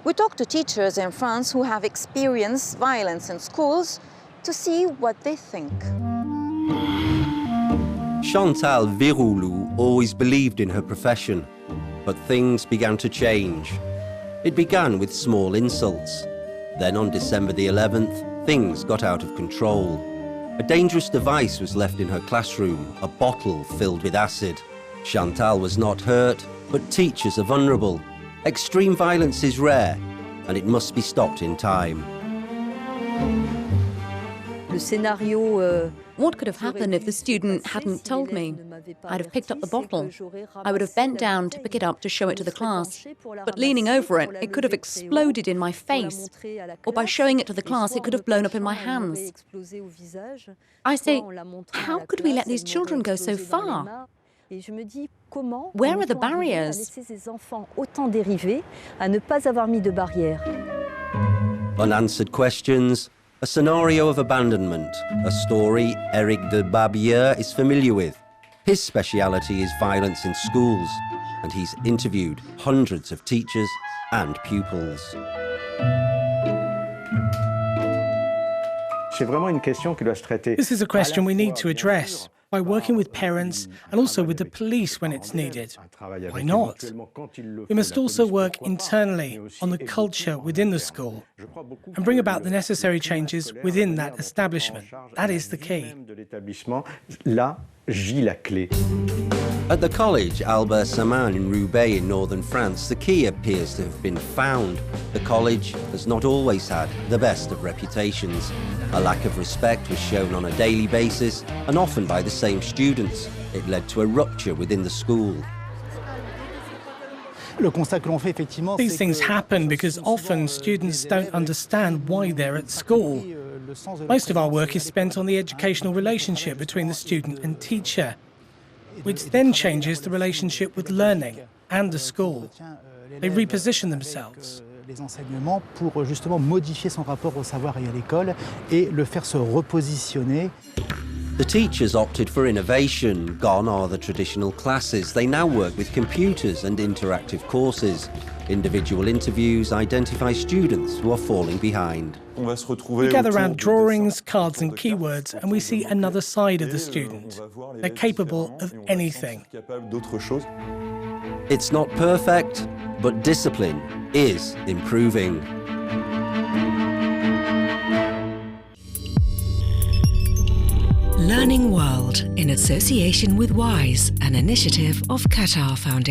We talk to teachers in France who have experienced violence in schools to see what they think. Chantal Viroulou always believed in her profession, but things began to change. It began with small insults. Then on December the 11th, things got out of control. A dangerous device was left in her classroom, a bottle filled with acid. Chantal was not hurt, but teachers are vulnerable. Extreme violence is rare, and it must be stopped in time. What could have happened if the student hadn't told me? I'd have picked up the bottle. I would have bent down to pick it up to show it to the class. But leaning over it, it could have exploded in my face. Or by showing it to the class, it could have blown up in my hands. I say, how could we let these children go so far? Where are the barriers? Unanswered questions, a scenario of abandonment, a story Eric de Barbier is familiar with. His speciality is violence in schools, and he's interviewed hundreds of teachers and pupils. This is a question we need to address by working with parents and also with the police when it's needed. Why not? We must also work internally on the culture within the school and bring about the necessary changes within that establishment. That is the key. At the college Albert Samin in Roubaix in northern France, the key appears to have been found. The college has not always had the best of reputations. A lack of respect was shown on a daily basis, and often by the same students. It led to a rupture within the school. These things happen because often students don't understand why they're at school. Most of our work is spent on the educational relationship between the student and teacher, which then changes the relationship with learning and the school. They reposition themselves. Les enseignements pour justement modifier son rapport au savoir et à l'école et le faire se repositionner. The teachers opted for innovation. Gone are the traditional classes. They now work with computers and interactive courses. Individual interviews identify students who are falling behind. We gather around drawings, cards and keywords, and we see another side of the student. They're capable of anything. It's not perfect, but discipline is improving. Learning World in association with WISE, an initiative of Qatar Foundation.